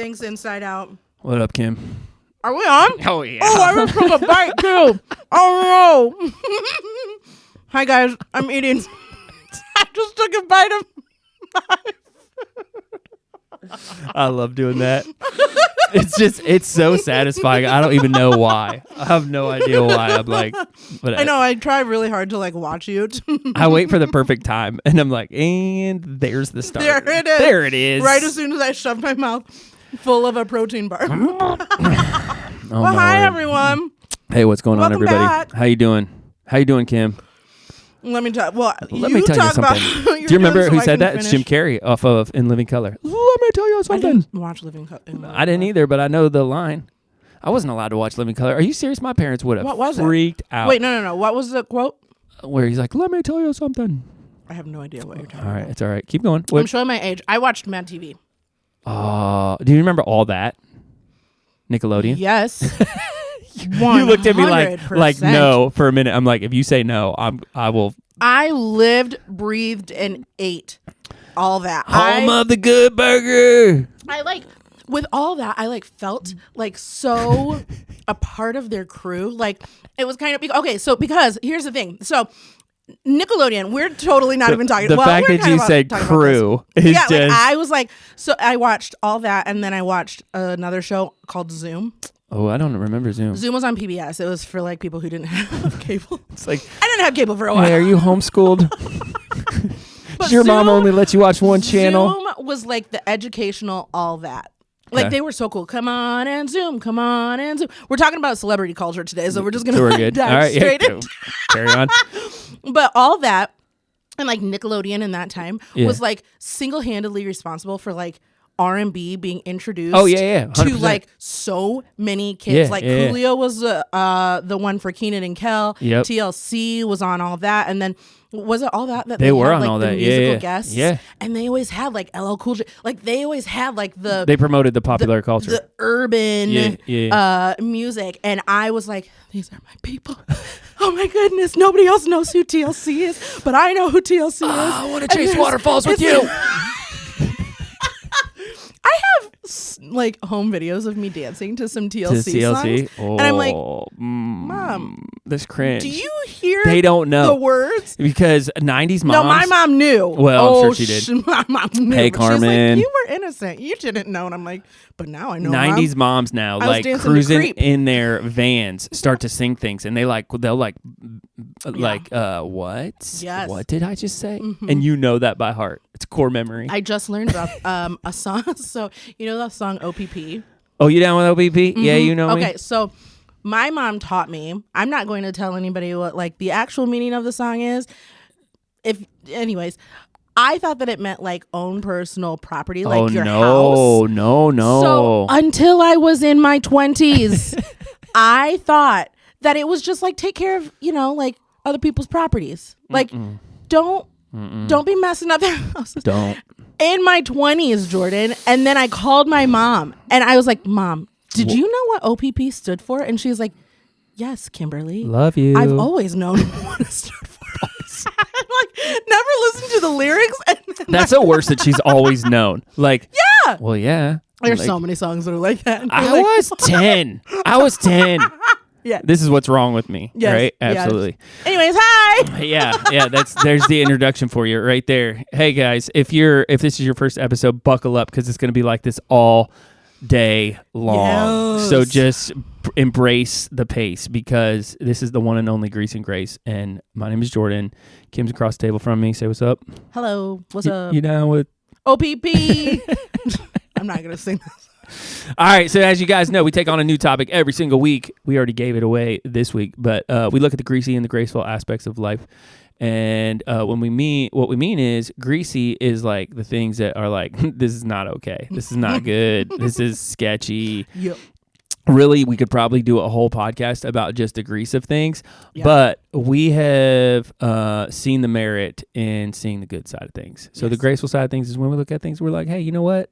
Thanks, Inside Out. What up, Kim? Are we on? Oh, yeah. Oh, I just took a bite, too. Oh, no. Hi, guys. I'm eating. I just took a bite of I love doing that. It's so satisfying. I don't even know why. I have no idea why. I'm like, but I know. I try really hard to like watch you. I wait for the perfect time, and I'm like, and there's the start. There it is. There it is. Right as soon as I shove my mouth full of a protein bar. Oh, Well, hi, everyone. Hey, what's going on, Welcome everybody? back. How you doing? How you doing, Kim? Let me talk. Well, Let me tell you something. Do you remember who said that? It's Jim Carrey off of In Living Color. Let me tell you I something. didn't watch Living Color. I didn't either, but I know the line. I wasn't allowed to watch Living Color. Are you serious? My parents would What was have freaked out. Wait, no. What was the quote? Where he's like, let me tell you something. I have no idea what you're talking All right, about. it's all right. Keep going. I'm showing my age. I watched Mad TV. Do you remember all that? Nickelodeon? Yes. You looked at me like no for a minute. I'm like, if you say no, I will. I lived, breathed, and ate all that. Home of the good burger. With all that, I felt like so a part of their crew. Like it was kind of okay. So because here's the thing. So Nickelodeon, we're totally not even talking. The well, fact we're that kind you of said talking crew is yeah, just. I was like, so I watched all that, and then I watched another show called Zoom. Oh, I don't remember Zoom. Zoom was on PBS. It was for people who didn't have cable. It's like I didn't have cable for a while. Hey, are you homeschooled? Does your mom only let you watch one channel? Zoom was like the educational all that. Okay. They were so cool. Come on and Zoom. Come on and Zoom. We're talking about celebrity culture today, so we're just going to good. dive All right, straight in. Carry on. But all that, and Nickelodeon in that time was single-handedly responsible for R&B being introduced. Oh yeah, 100%. To so many kids. Yeah, Coolio was the one for Keenan and Kel. Yep. TLC was on all that, and then was it all that they were had, on all the that? musical guests? Yeah. And they always had LL Cool J. They always had the They promoted the popular culture, the urban music, and I was like, these are my people. Oh my goodness, nobody else knows who TLC is, but I know who TLC is. I want to chase waterfalls with you. I have home videos of me dancing to some TLC songs, and I'm like, Mom, this cringe. do you hear? They don't know the words because 90s moms. No, my mom knew. Well, I'm sure she did. My mom knew. Hey, She's Carmen. you were innocent. You didn't know, and I'm like, but now I know. 90s Mom. moms now I was dancing to cruising Creep. in their vans start to sing things, and they'll what? Yes. What did I just say? Mm-hmm. And you know that by heart. It's core memory. I just learned about a song. So you know that song OPP. Oh, you down with OPP? Mm-hmm. Yeah, you know me. Okay, so my mom taught me. I'm not going to tell anybody what the actual meaning of the song is. Anyways, I thought that it meant own personal property, your house. No. So until I was in my 20s, I thought that it was just take care of other people's properties. Don't be messing up their houses. Don't. In my 20s, Jordan, and then I called my mom, and I was like, Mom, did you know what OPP stood for? And she was like, yes, Kimberly. Love you. I've always known what it stood for. Never listened to the lyrics. That's the worst that she's always known. Yeah. Well, yeah. There's so many songs that are like that. I was 10. Yeah. This is what's wrong with me. Yes, Right? yes. Absolutely. Anyways, hi. Yeah. There's the introduction for you right there. Hey guys, if this is your first episode, buckle up because it's going to be like this all day long. Yes. So just embrace the pace because this is the one and only Grease and Grace. And my name is Jordan. Kim's across the table from me. Say what's up. Hello. What's up? You down with OPP. I'm not going to sing this. All right, so as you guys know, we take on a new topic every single week. We already gave it away this week, but we look at the greasy and the graceful aspects of life. And what we mean is greasy is the things that are this is not okay. This is not good. This is sketchy. Yep. Really, we could probably do a whole podcast about just the grease of things, Yeah. but we have seen the merit in seeing the good side of things. So the graceful side of things is when we look at things, we're like, hey, you know what?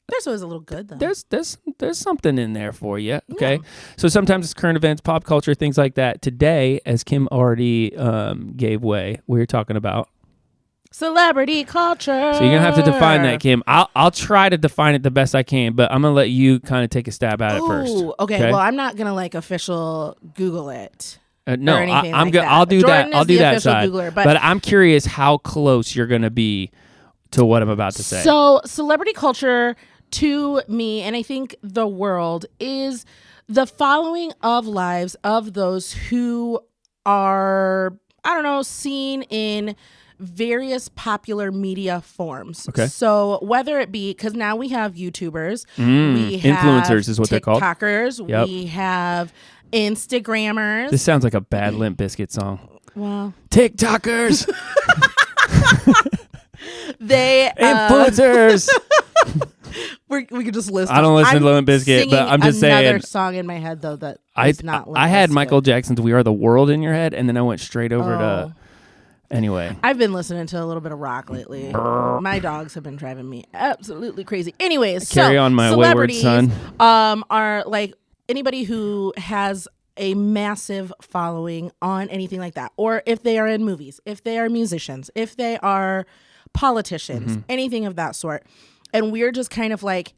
There's always a little good though. There's something in there for you. Okay. Yeah. So sometimes it's current events, pop culture, things like that. Today, as Kim already gave way, we're talking about Celebrity culture. So you're gonna have to define that, Kim. I'll try to define it the best I can, but I'm gonna let you kind of take a stab at it first. Okay. Well, I'm not gonna like official Google it. No, I'm good. I'll do Jordan that. I'll do that side. Googler, but I'm curious how close you're gonna be to what I'm about to say. So celebrity culture to me, and I think the world, is the following of lives of those who are, I don't know, seen in various popular media forms. Okay. So whether it be, because now we have YouTubers, we have influencers is what they're called. TikTokers, Yep. we have Instagrammers. This sounds like a bad Limp Bizkit song. Well, TikTokers, they influencers. we could just list. I don't listen I'm to Limp Bizkit, but I'm just saying. Another song in my head though that is not Limp I had Bizkit. Michael Jackson's "We Are the World" in your head, and then I went straight over to. Anyway, I've been listening to a little bit of rock lately. My dogs have been driving me absolutely crazy. Anyways, carry on, my wayward son. Are like anybody who has a massive following on anything like that, or if they are in movies, if they are musicians, if they are politicians, anything of that sort, and we're just kind of like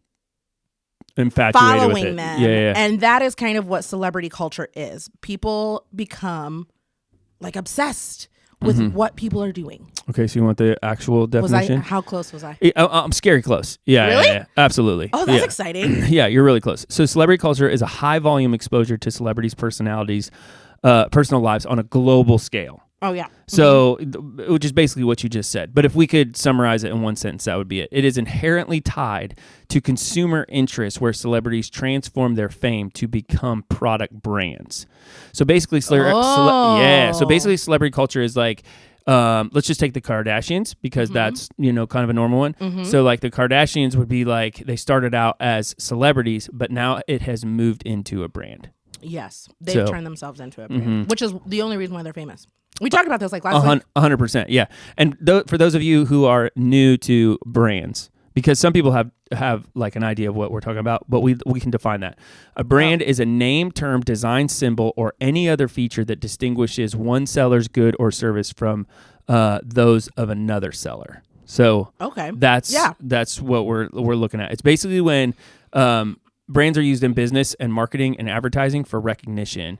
infatuated following with it. them, Yeah. And that is kind of what celebrity culture is. People become like obsessed with what people are doing. Okay, so you want the actual definition? How close was I? I'm scary close. Yeah, Really? yeah, absolutely. Oh, that's Yeah. exciting. Yeah, you're really close. So celebrity culture is a high volume exposure to celebrities' personalities, personal lives on a global scale. Oh, yeah. So, which is basically what you just said. But if we could summarize it in one sentence, that would be it. It is inherently tied to consumer interest where celebrities transform their fame to become product brands. So basically, So basically, celebrity culture is like, let's just take the Kardashians because that's, kind of a normal one. So like the Kardashians would be like, they started out as celebrities, but now it has moved into a brand. Yes. They've turned themselves into a brand, which is the only reason why they're famous. We talked about this like last week. 100%, yeah. And for those of you who are new to brands, because some people have like an idea of what we're talking about, but we can define that. A brand is a name, term, design, symbol, or any other feature that distinguishes one seller's good or service from those of another seller. So that's what we're looking at. It's basically when brands are used in business and marketing and advertising for recognition,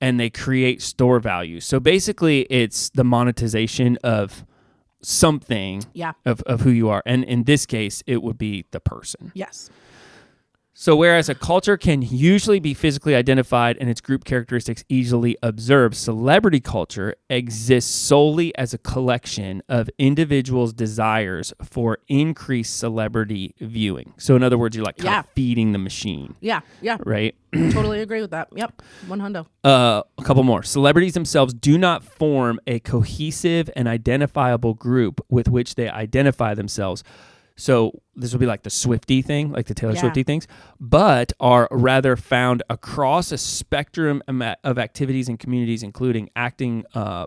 and they create store value. So basically, it's the monetization of something of who you are. And in this case, it would be the person. Yes. So whereas a culture can usually be physically identified and its group characteristics easily observed, celebrity culture exists solely as a collection of individuals' desires for increased celebrity viewing. So in other words, you're like kind of feeding the machine. Yeah. Right? Totally agree with that. Yep. 100. A couple more. Celebrities themselves do not form a cohesive and identifiable group with which they identify themselves. So this would be like the Swiftie thing, like the Taylor Swiftie things, but are rather found across a spectrum of activities and communities, including acting,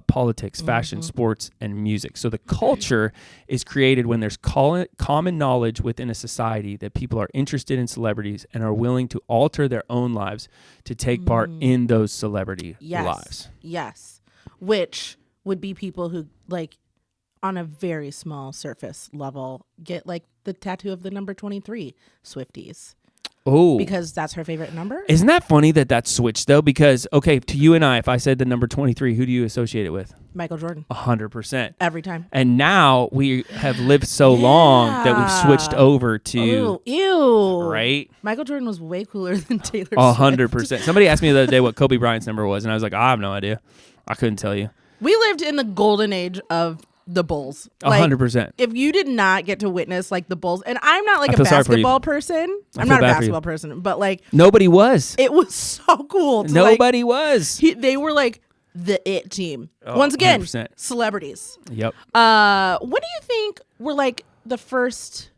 politics, fashion, sports, and music. So the culture is created when there's common knowledge within a society that people are interested in celebrities and are willing to alter their own lives to take part in those celebrity lives. Yes. Which would be people who like, on a very small surface level, get like the tattoo of the number 23 Swifties. Oh. Because that's her favorite number? Isn't that funny that switched though? Because, okay, to you and I, if I said the number 23, who do you associate it with? Michael Jordan. 100%. Every time. And now we have lived so long that we've switched over to... Ew. Right? Michael Jordan was way cooler than Taylor Swift. 100%. Somebody asked me the other day what Kobe Bryant's number was, and I was like, I have no idea. I couldn't tell you. We lived in the golden age of the Bulls. 100%. If you did not get to witness like the Bulls, and I'm not like a basketball person. I'm not a basketball person, but like nobody was. It was so cool. Nobody was. They were like the it team. Once again, 100%. Celebrities. Yep. What do you think were like the first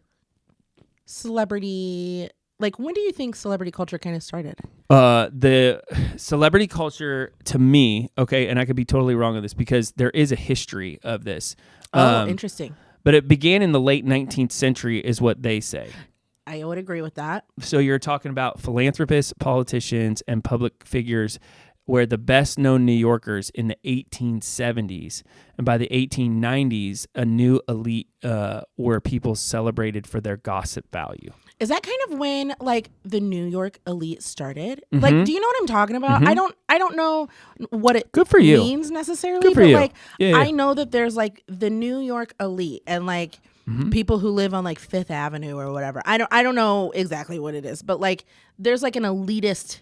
celebrity? Like, when do you think celebrity culture kind of started? The celebrity culture, to me, okay, and I could be totally wrong on this because there is a history of this. Interesting. But it began in the late 19th century is what they say. I would agree with that. So you're talking about philanthropists, politicians, and public figures where the best known New Yorkers in the 1870s and by the 1890s, a new elite where people celebrated for their gossip value. Is that kind of when like the New York elite started? Like, do you know what I'm talking about? I don't know what it Good for you. means necessarily, Good for but you. like Yeah. I know that there's like the New York elite and like people who live on like Fifth Avenue or whatever. I don't know exactly what it is, but like there's like an elitist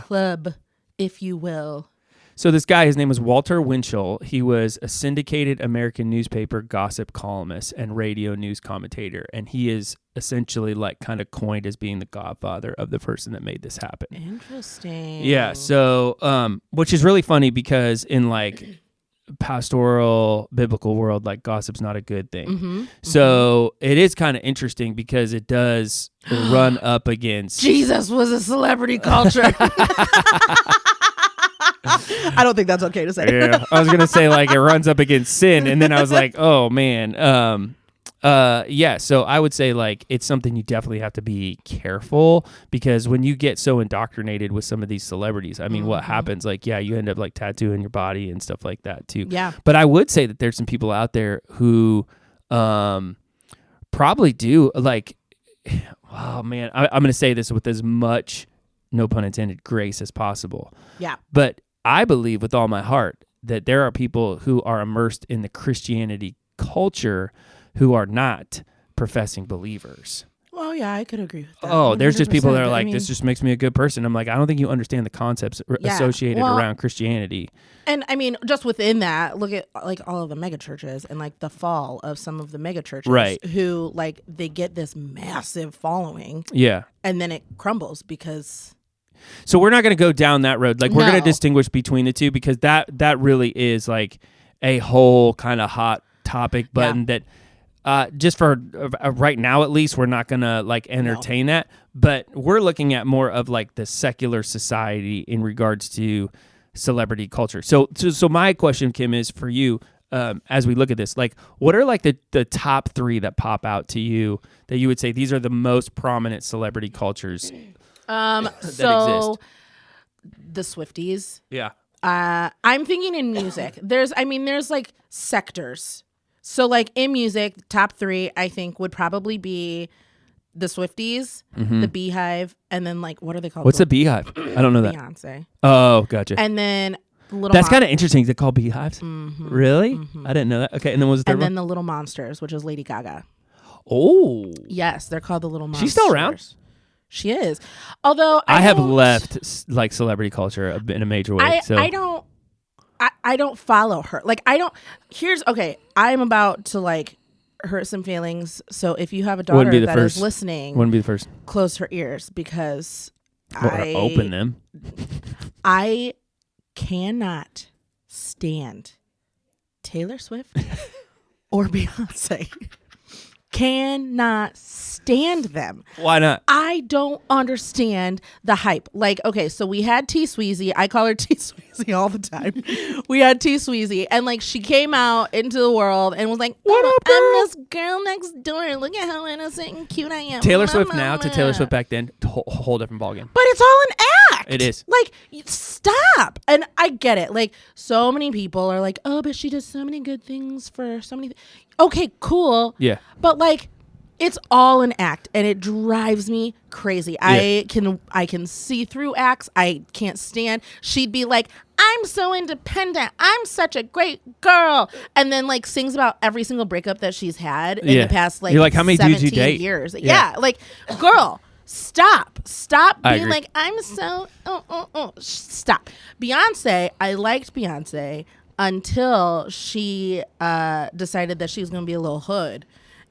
club, if you will. So this guy, his name was Walter Winchell. He was a syndicated American newspaper gossip columnist and radio news commentator. And he is essentially like kind of coined as being the godfather of the person that made this happen. Interesting. Yeah. So, which is really funny because in like pastoral biblical world, like gossip's not a good thing. So it is kind of interesting because it does run up against Jesus was a celebrity culture. I don't think that's okay to say. Yeah, I was gonna say like it runs up against sin, and then I was like, oh man, yeah. So I would say like it's something you definitely have to be careful because when you get so indoctrinated with some of these celebrities, I mean, what happens? Like, yeah, you end up like tattooing your body and stuff like that too. Yeah. But I would say that there's some people out there who, probably do like, oh man, I'm gonna say this with as much, no pun intended, grace as possible. Yeah. But I believe with all my heart that there are people who are immersed in the Christianity culture who are not professing believers. Well, yeah, I could agree with that. Oh, there's just people that are 100%. like, this just makes me a good person. I'm like, I don't think you understand the concepts associated around Christianity. And I mean, just within that, look at like all of the mega churches and like the fall of some of the mega churches, Right. who like they get this massive following, Yeah. and then it crumbles because. So we're not going to go down that road. Like we're going to No. distinguish between the two because that really is like a whole kind of hot topic button that just for right now, at least, we're not going to like entertain that. But we're looking at more of like the secular society in regards to celebrity culture. So my question, Kim, is for you, as we look at this, like what are like the top three that pop out to you that you would say these are the most prominent celebrity cultures So exist? the Swifties. Yeah. I'm thinking in music. There's like sectors. So like in music, top three I think would probably be the Swifties, the Beehive, and then like what are they called? What's a beehive? I don't know that. Beyonce. Oh, gotcha. And then Little That's kind of interesting to call beehives. Really? I didn't know that. Okay, and then what was the third and then one? the Little Monsters, which is Lady Gaga. Oh. Yes, they're called the Little Monsters. She's still around? She is. Although I have don't- left like celebrity culture in a major way. I don't follow her. Like I don't. I'm about to like hurt some feelings. So if you have a daughter that is listening, Wouldn't be the first. close her ears because Or open them. I cannot stand Taylor Swift or Beyonce. Cannot stand them. Why not? I don't understand the hype. Like, okay, so we had T Sweezy. I call her T Sweezy all the time. We had T Sweezy, and like she came out into the world and was like, What up, girl? I'm this girl next door. Look at how innocent and cute I am. Taylor Blah, Swift blah, now to blah." Taylor Swift back then, whole different ballgame. But it's all an act. It is. Like, stop. And I get it. Like, so many people are like, oh, but she does so many good things for so many. Okay, cool. Yeah. But like, it's all an act, and it drives me crazy. I can see through acts. I can't stand. She'd be like, I'm so independent. I'm such a great girl. And then like sings about every single breakup that she's had in the past like, you're like, how many dudes you 17 date? years. Yeah. Like, girl, stop I being agree. like, I'm so stop. Beyonce, I liked Beyonce until she decided that she was gonna be a little hood,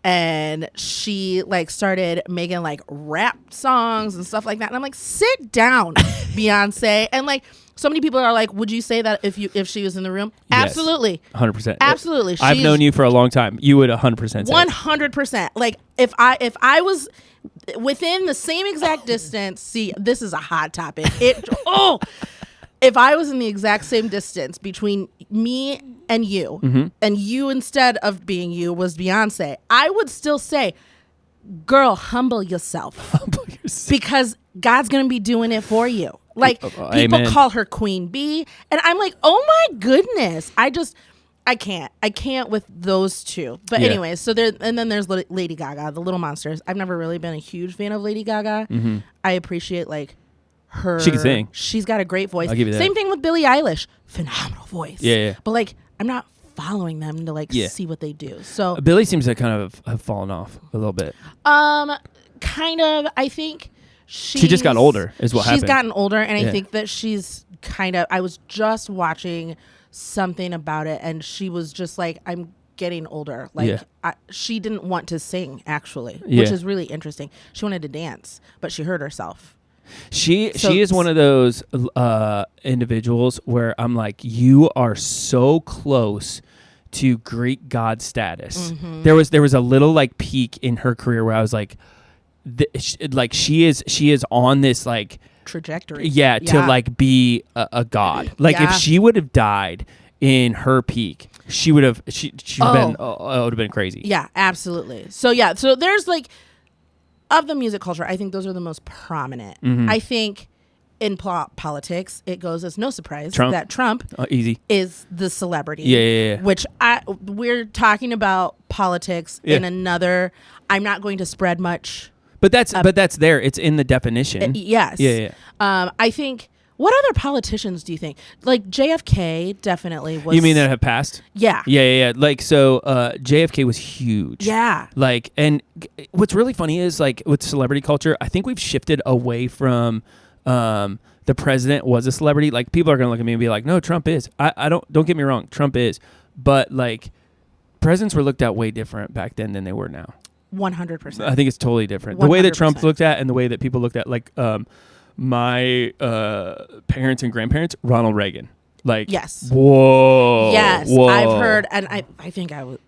and she like started making like rap songs and stuff like that, and I'm like, sit down, Beyonce. And like, so many people are like, would you say that if she was in the room? Yes. Absolutely. 100%. Absolutely. I've known you for a long time. You would 100% say it. 100%. Like if I was within the same exact distance, see, this is a hot topic. If I was in the exact same distance between me and you, and you instead of being you was Beyonce, I would still say, girl, humble yourself. Because God's going to be doing it for you. Like people Amen. call her Queen Bee, and I'm like, oh my goodness, I can't with those two. But anyway, so there, and then there's Lady Gaga, the Little Monsters. I've never really been a huge fan of Lady Gaga. Mm-hmm. I appreciate like her. She can sing. She's got a great voice. I'll give you that. Same thing with Billie Eilish, phenomenal voice. Yeah. But like, I'm not following them to like see what they do. So Billie seems to kind of have fallen off a little bit. Kind of. I think she just got older. Is what happened. She's gotten older, and I think that she's kind of. I was just watching something about it, and she was just like, I'm getting older. Like she didn't want to sing actually, which is really interesting. She wanted to dance, but she hurt herself. She is one of those individuals where I'm like, you are so close to Greek god status. Mm-hmm. There was a little like peak in her career where I was like, she is on this like trajectory. To like be a god. Like if she would have died in her peak, she would have been it would have been crazy. Yeah, absolutely. So there's like, of the music culture, I think those are the most prominent. Mm-hmm. I think in politics, it goes as no surprise that Trump is the celebrity. Yeah. Which we're talking about politics in another. I'm not going to spread much. But that's there. It's in the definition. Yes. Yeah. I think. What other politicians do you think? Like JFK definitely was. You mean that have passed? Yeah. Yeah. Like, so JFK was huge. Yeah. Like, and what's really funny is like with celebrity culture, I think we've shifted away from the president was a celebrity. Like people are going to look at me and be like, no, Trump is. I don't get me wrong. Trump is. But like presidents were looked at way different back then than they were now. 100%. I think it's totally different. 100%. The way that Trump looked at and the way that people looked at like, my parents and grandparents, Ronald Reagan. Like, yes. Whoa. Yes. Whoa. I've heard, and I think I was,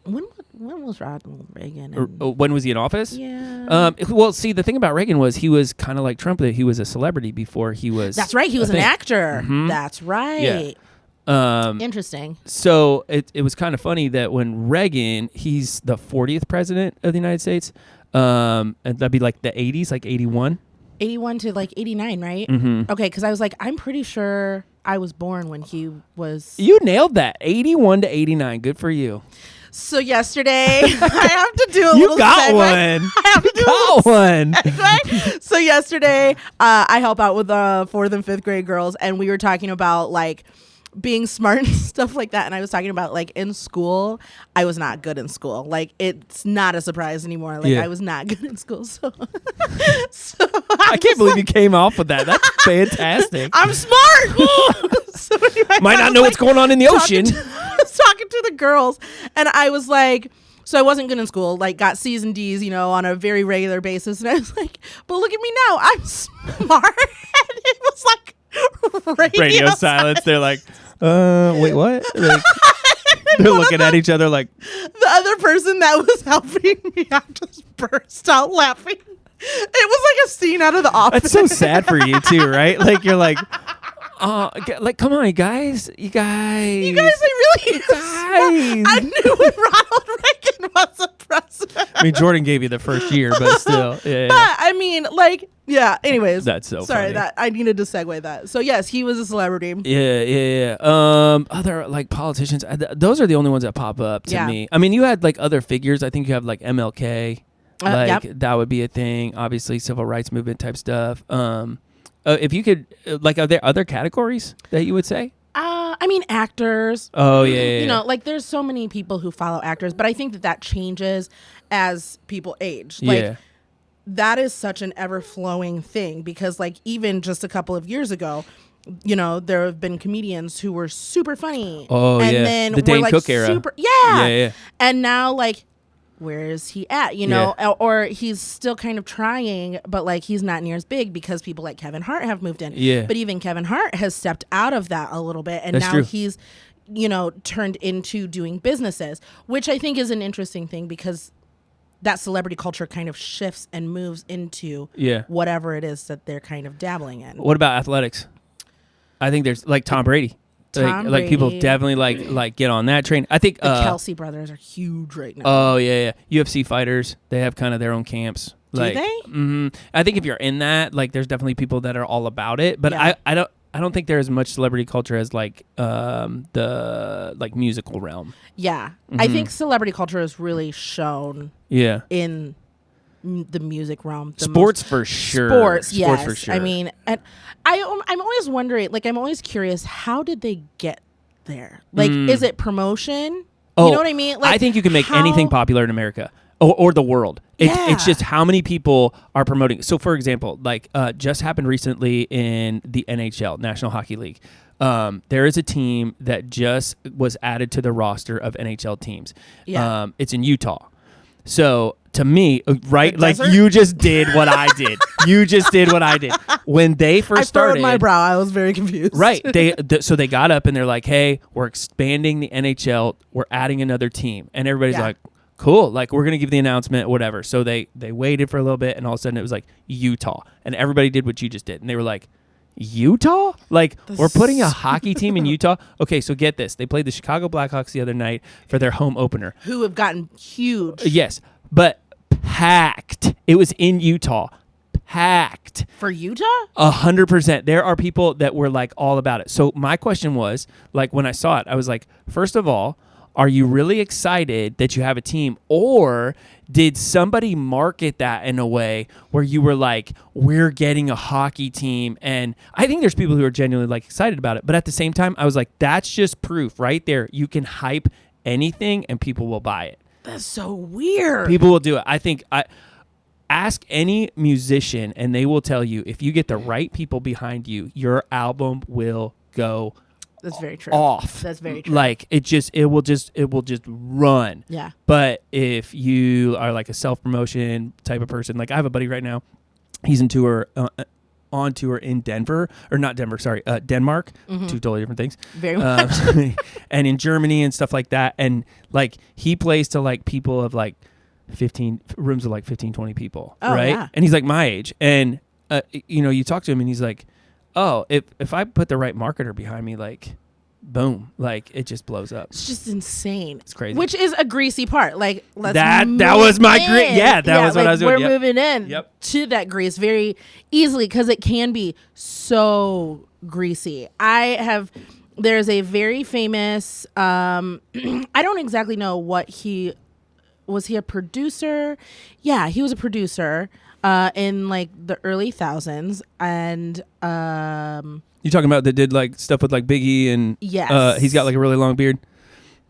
when was Ronald Reagan? When was he in office? Yeah. Well, see, the thing about Reagan was he was kind of like Trump, that he was a celebrity before he was. That's right. He was an actor. Mm-hmm. That's right. Yeah. Interesting. So it was kind of funny that when Reagan, he's the 40th president of the United States, and that'd be like the 80s, like 81. 81 to like 89, right? Mm-hmm. Okay, because I was like, I'm pretty sure I was born when he was. You nailed that. 81 to 89. Good for you. So yesterday, I have to do a little. You got segue. one. I have to do got one. Segue. So yesterday, I help out with the 4th and 5th grade girls, and we were talking about like being smart and stuff like that. And I was talking about like in school, I was not good in school. Like it's not a surprise anymore. Like I was not good in school. So, I can't believe you came off with that. That's fantastic. I'm smart. So anyway, might not know what's going on in the ocean. I was talking to the girls, and I was like, so I wasn't good in school, like got C's and D's, you know, on a very regular basis. And I was like, but look at me now, I'm smart. And it was like radio silence. They're like, wait, what? Like, they're looking at each other like. The other person that was helping me out just burst out laughing. It was like a scene out of The Office. That's so sad for you too, right? Like you're like, like come on, you guys, I knew when Ronald Reagan was a president. I mean, Jordan gave you the first year, but still, yeah. But I mean, like, yeah. Anyways, that's so sorry funny. That I needed to segue that. So yes, he was a celebrity. Yeah. Other like politicians, those are the only ones that pop up to me. I mean, you had like other figures. I think you have like MLK. That would be a thing. Obviously, civil rights movement type stuff. If you could, like, are there other categories that you would say? I mean, actors. Oh, yeah. You know, like, there's so many people who follow actors, but I think that changes as people age. Like, that is such an ever-flowing thing because, like, even just a couple of years ago, you know, there have been comedians who were super funny. Oh, and then the Dane Cook era. Yeah. And now, like, where is he at, you know, or he's still kind of trying, but like he's not near as big because people like Kevin Hart have moved in. But even Kevin Hart has stepped out of that a little bit, and That's now true. He's, you know, turned into doing businesses, which I think is an interesting thing because that celebrity culture kind of shifts and moves into whatever it is that they're kind of dabbling in. What about athletics? I think there's like Tom Brady. Like people definitely like get on that train. I think the Kelsey brothers are huge right now. Oh yeah. UFC fighters, they have kind of their own camps. Like, do they? I think if you're in that, like, there's definitely people that are all about it. But Yeah. I don't think there's as much celebrity culture as like the like musical realm. Yeah. I think celebrity culture is really shown Yeah. in the music realm. Sports for sure. Sports, yes. For sure. I mean, and I'm always wondering, like, I'm always curious, how did they get there? Like, is it promotion? You know what I mean? Like, I think you can make anything popular in America or the world. It's just how many people are promoting. So, for example, like just happened recently in the NHL, National Hockey League. There is a team that just was added to the roster of NHL teams. Yeah. It's in Utah. So to me, right, like desert? you just did what I did. You just did what I did. When they first started. I furrowed my brow. I was very confused. Right. So they got up and they're like, hey, we're expanding the NHL. We're adding another team. And everybody's like, cool. Like, we're going to give the announcement, whatever. So they waited for a little bit and all of a sudden it was like Utah. And everybody did what you just did. And they were like, Utah? Like, we're putting a hockey team in Utah? Okay, so get this. They played the Chicago Blackhawks the other night for their home opener. Who have gotten huge. Yes, but packed. It was in Utah. Packed. For Utah? 100%. There are people that were like all about it. So my question was, like, when I saw it, I was like, first of all, are you really excited that you have a team, or did somebody market that in a way where you were like, we're getting a hockey team? And I think there's people who are genuinely like excited about it. But at the same time, I was like, that's just proof right there. You can hype anything and people will buy it. That's so weird. People will do it. I think ask any musician and they will tell you, if you get the right people behind you, your album will go That's very true. off. That's very true. Like it will just run. Yeah. But if you are like a self-promotion type of person, like I have a buddy right now, he's on tour in Denver, or not Denver, sorry, Denmark. Two totally different things. Very much. And in Germany and stuff like that. And like he plays to like people of like 15 rooms of like 15, 20 people. Oh, right. yeah. And he's like my age. And you talk to him and he's like, oh, if I put the right marketer behind me, like, boom, like it just blows up. It's just insane. It's crazy. Which is a greasy part. Like, let's that move was my in. great. Yeah, that was what I was doing. We're moving in Yep. to that grease very easily because it can be so greasy. There's a very famous, I don't exactly know what was he a producer? Yeah, he was a producer in like the early thousands. And you talking about that did like stuff with like Biggie and yes. He's got like a really long beard.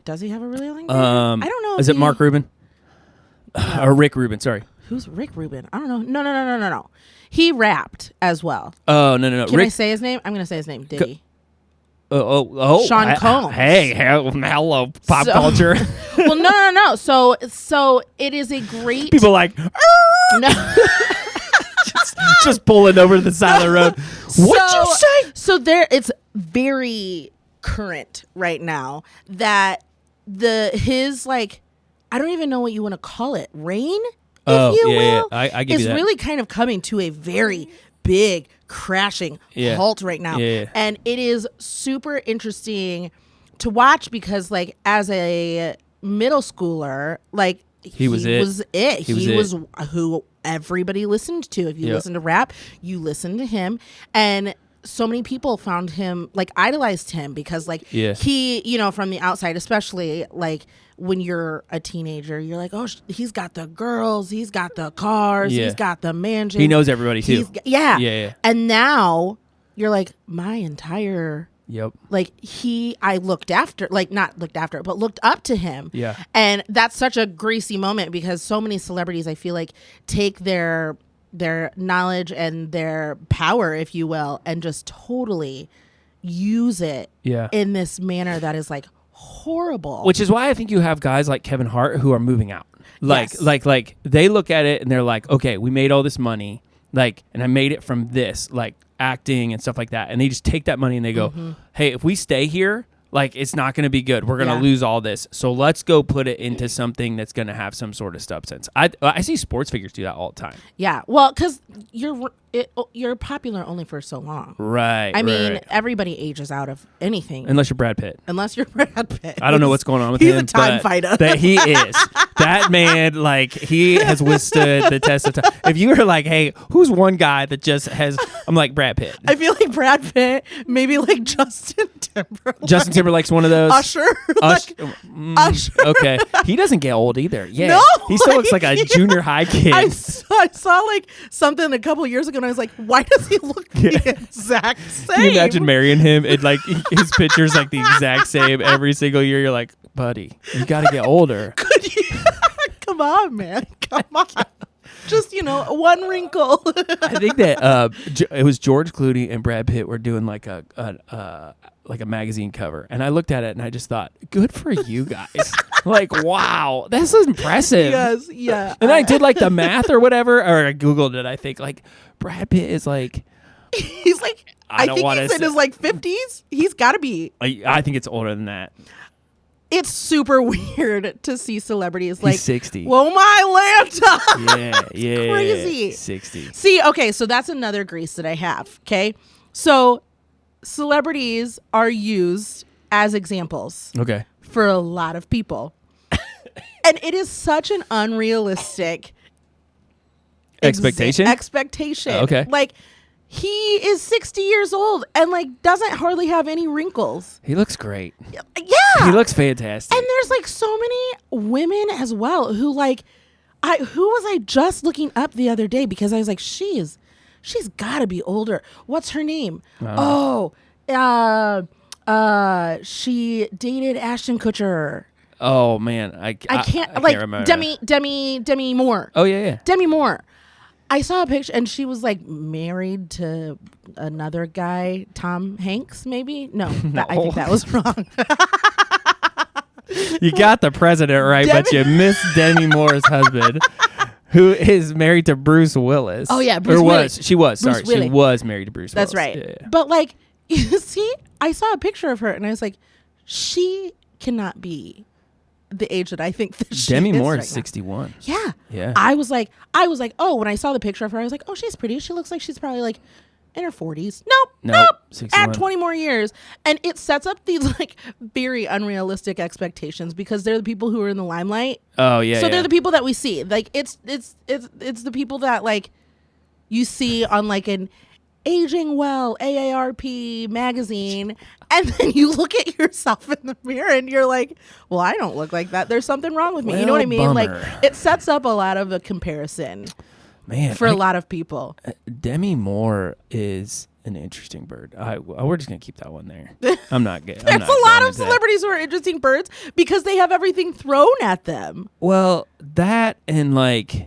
Does he have a really long beard? I don't know. Is it Mark Rubin? Or Rick Rubin, sorry. Who's Rick Rubin? I don't know. No. He rapped as well. Oh, no. Can I say his name? I'm going to say his name. Diddy. Sean Combs. Hey, hello, pop culture. Well, no. So it is a great... People like... No. just pulling over to the side of the road. What'd you say? So it's very current right now that his like, I don't even know what you want to call it, reign, if you will. Yeah. I give you is that. really kind of coming to a very big crashing halt right now. Yeah. And it is super interesting to watch because like as a middle schooler, like he was it. He was who everybody listened to. If you listen to rap, you listen to him. And so many people found him, like idolized him because like he, from the outside, especially like when you're a teenager, you're like, oh, he's got the girls, he's got the cars, he's got the mansion. He knows everybody too. Yeah. And now you're like, my entire... Yep. Like I looked after, like not looked after, but looked up to him. Yeah. And that's such a greasy moment because so many celebrities, I feel like, take their knowledge and their power, if you will, and just totally use it in this manner that is like horrible. Which is why I think you have guys like Kevin Hart who are moving out. Like they look at it and they're like, okay, we made all this money, like, and I made it from this, like, acting and stuff like that, and they just take that money and they go, hey, if we stay here, Like, it's not going to be good. We're going to lose all this. So let's go put it into something that's going to have some sort of substance. I see sports figures do that all the time. Yeah. Well, because you're popular only for so long. Right. I mean, everybody ages out of anything. Unless you're Brad Pitt. Unless you're Brad Pitt. I don't know what's going on with him. He's a time fighter. That he is. That man, like, he has withstood the test of time. If you were like, hey, who's one guy that just has, I'm like, Brad Pitt. I feel like Brad Pitt, maybe like Justin Timberlake. Justin Timberlake's one of those. Usher. Usher. Okay. He doesn't get old either. Yeah. No, he still looks like a junior high kid. I saw like something a couple years ago and I was like, why does he look the exact same? Can you imagine marrying him and like his picture's like the exact same every single year? You're like, buddy, you got to get older. Could you? Come on, man. Come on. Just, one wrinkle. I think that it was George Clooney and Brad Pitt were doing like a magazine cover, and I looked at it and I just thought, good for you guys. Like, wow, this is impressive. Yes, yeah. And I did like the math or whatever, or I Googled it. I think like Brad Pitt is like, he's like, I think he's in his like 50s. He's got to be. I think it's older than that. It's super weird to see celebrities like he's 60. Whoa, my Lanta. Yeah, crazy. 60. See, okay, so that's another grease that I have. Okay, so celebrities are used as examples. Okay. For a lot of people, and it is such an unrealistic expectation. Okay, like. He is 60 years old and like doesn't hardly have any wrinkles. He looks great. Yeah. He looks fantastic. And there's like so many women as well who like who was I just looking up the other day because I was like, she's got to be older. What's her name? She dated Ashton Kutcher. Oh man, I can't remember. Demi Moore. Oh yeah. Demi Moore. I saw a picture and she was like married to another guy, Tom Hanks, maybe? No. I think that was wrong. You got the president right, but you missed Demi Moore's husband, who is married to Bruce Willis. Oh yeah, Bruce Willis. She was married to Bruce Willis. That's right. Yeah. But like, you see, I saw a picture of her and I was like, she cannot be the age that I think that she Demi is Moore right is 61. Yeah. Yeah. I was like, oh, when I saw the picture of her, I was like, oh, she's pretty. She looks like she's probably like in her 40s. Nope. 61. Add 20 more years. And it sets up these like very unrealistic expectations because they're the people who are in the limelight. Oh yeah. So they're the people that we see. Like it's the people that like you see on like an Aging Well AARP magazine, and then you look at yourself in the mirror and you're like, well, I don't look like that. There's something wrong with me. Well, you know what I mean? bummer. Like it sets up a lot of a comparison for a lot of people. Demi Moore is an interesting bird. We're just gonna keep that one there. I'm not good. There's a lot of celebrities who are interesting birds because they have everything thrown at them. Well, that and like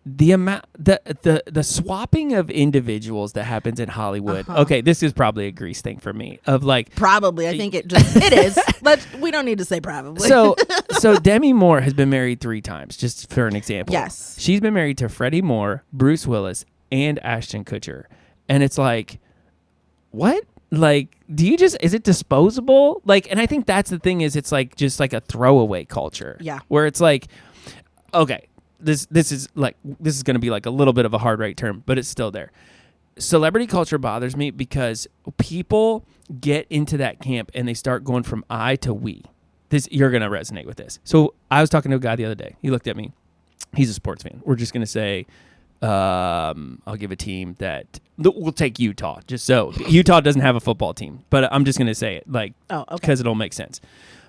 the amount, the swapping of individuals that happens in Hollywood. Uh-huh. Okay, this is probably a grease thing for me. Of like, probably, I think it is. We don't need to say probably. So Demi Moore has been married 3 times, just for an example. Yes, she's been married to Freddie Moore, Bruce Willis, and Ashton Kutcher, and it's like, what? Like, is it disposable? Like, and I think that's the thing is it's like just like a throwaway culture. Yeah, where it's like, okay. This is going to be like a little bit of a hard right term, but it's still there. Celebrity culture bothers me because people get into that camp and they start going from I to we. You're going to resonate with this. So I was talking to a guy the other day. He looked at me. He's a sports fan. We're just going to say, I'll give a team that we'll take Utah. Just so Utah doesn't have a football team, but I'm just going to say it because it'll make sense.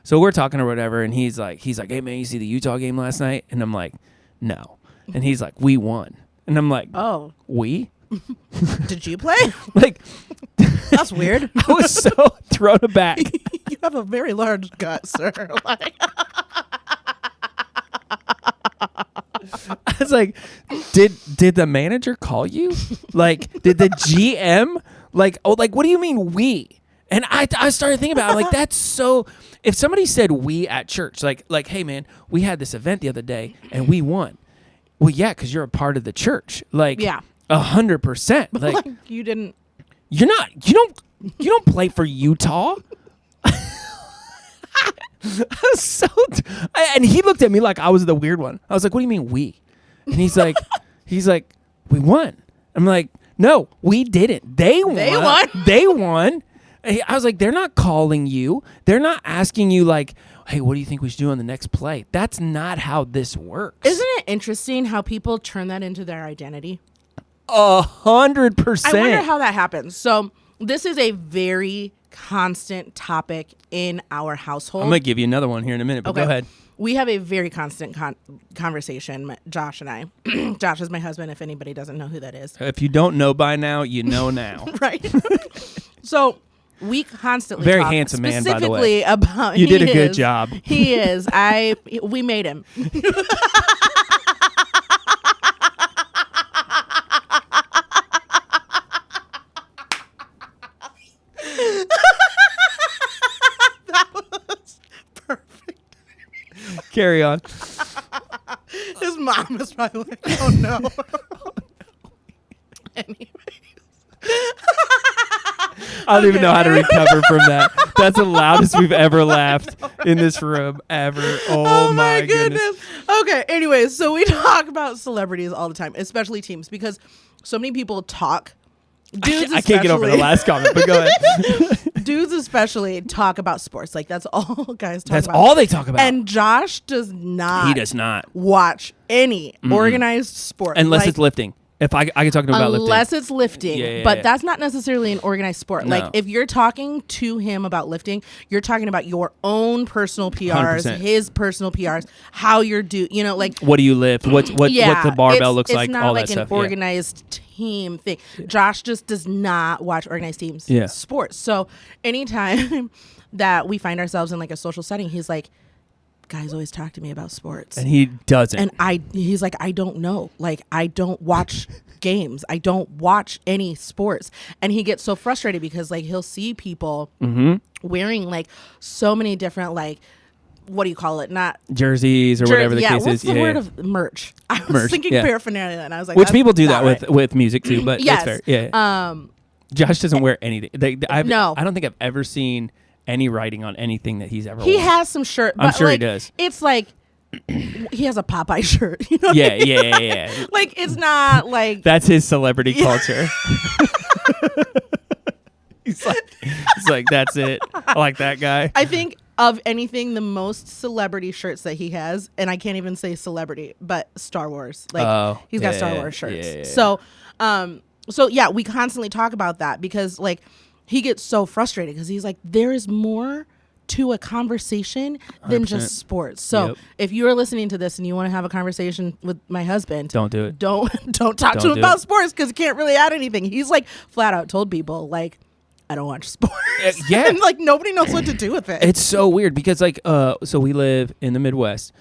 So we're talking or whatever, and he's like, hey man, you see the Utah game last night? And I'm like, no. And he's like, we won. And I'm like, oh, we? Did you play? Like, that's weird. I was so thrown aback. You have a very large gut, sir. Like, I was like, did the manager call you? Like, did the GM? Like, what do you mean we? And I started thinking about it. I'm like, that's so. If somebody said we at church, like, hey man, we had this event the other day and we won. Well, yeah, because you're a part of the church. Like, yeah, 100%. Like, you didn't. You're not. You don't play for Utah. And he looked at me like I was the weird one. I was like, what do you mean we? And he's like, we won. I'm like, no, we didn't. They won. They won. I was like, they're not calling you. They're not asking you like, hey, what do you think we should do on the next play? That's not how this works. Isn't it interesting how people turn that into their identity? 100%. I wonder how that happens. So this is a very constant topic in our household. I'm going to give you another one here in a minute, but go ahead. We have a very constant conversation, Josh and I. Josh is my husband, if anybody doesn't know who that is. If you don't know by now, you know now. Right. So we constantly very talk handsome man, by the way. specifically about you did a good job. He is. We made him. That was perfect. Carry on. His mom is probably like, oh no. Anyways. I don't even know how to recover from that. That's the loudest we've ever laughed in this room ever. Oh my goodness. Okay, anyways, so we talk about celebrities all the time, especially teams, because so many people talk. Dudes I can't get over the last comment, but go ahead. Dudes especially talk about sports. Like that's all guys talk about. That's all they talk about. And Josh does not. He does not watch any organized sport. Unless it's lifting. If I can talk to him about lifting. Unless it's lifting. But that's not necessarily an organized sport. No. Like if you're talking to him about lifting, you're talking about your own personal PRs, 100%. his personal PRs, how you're like what do you lift? What the barbell looks like, not all like that stuff. It's not like an organized team thing. Josh just does not watch organized teams sports. So anytime that we find ourselves in like a social setting, he's like, guys always talk to me about sports. And he doesn't. And he's like, I don't know. Like, I don't watch games. I don't watch any sports. And he gets so frustrated because like he'll see people wearing like so many different like, what do you call it? Not jerseys or whatever the case what's is. The word of merch. I was thinking paraphernalia and I was like, which people do that with music too, but yes. that's fair. Yeah. Josh doesn't wear anything. No. I don't think I've ever seen any writing on anything that he's ever worn. He has some shirt. I'm sure like, he does. It's like he has a Popeye shirt. You know yeah, what I mean? yeah. Like it's not like that's his celebrity culture. He's like, that's it. I like that guy. I think of anything, the most celebrity shirts that he has, and I can't even say celebrity, but Star Wars. Like he's got Star Wars shirts. Yeah. So yeah, we constantly talk about that because like he gets so frustrated because he's like, there is more to a conversation than 100%. Just sports. So if you are listening to this and you want to have a conversation with my husband, don't do it. Don't talk to him about sports because he can't really add anything. He's like flat out told people like, I don't watch sports. Yeah. And like nobody knows what to do with it. It's so weird because like so we live in the Midwest.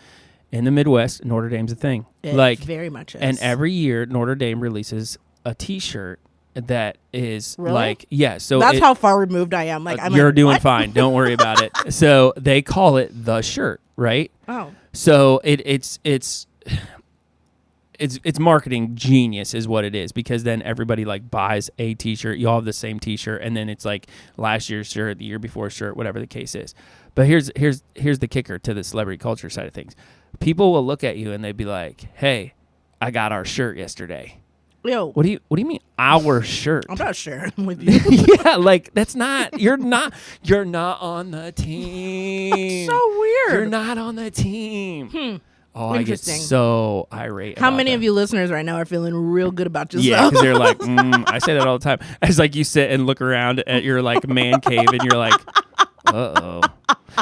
In the Midwest, Notre Dame's a thing. It very much is. And every year Notre Dame releases a T-shirt that is really? Like so that's how far removed I am. Like you're like, doing what? fine. Don't worry about it. So they call it the shirt, right? Oh. So it's marketing genius is what it is because then everybody like buys a T-shirt. You all have the same T-shirt, and then it's like last year's shirt, the year before shirt, whatever the case is. But here's the kicker to the celebrity culture side of things. People will look at you and they'd be like, "Hey, I got our shirt yesterday." Yo, what do you mean our shirt? I'm not sharing with you. Yeah, like that's not you're not on the team. That's so weird. You're not on the team. Oh, I get Interesting. so irate. How many that. of you listeners right now are feeling real good about yourself? Yeah, because they're like, I say that all the time. As like you sit and look around at your like man cave and you're like, uh-oh.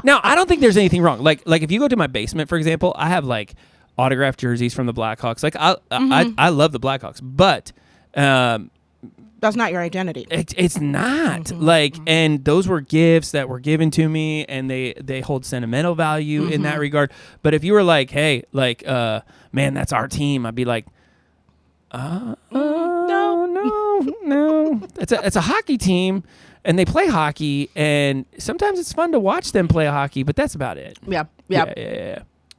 Now, I don't think there's anything wrong. Like if you go to my basement, for example, I have like autographed jerseys from the Blackhawks. Like I love the Blackhawks, but that's not your identity. It's not like, and those were gifts that were given to me, and they hold sentimental value in that regard. But if you were like, hey, like, man, that's our team, I'd be like, no, it's a hockey team, and they play hockey, and sometimes it's fun to watch them play hockey, but that's about it. Yeah.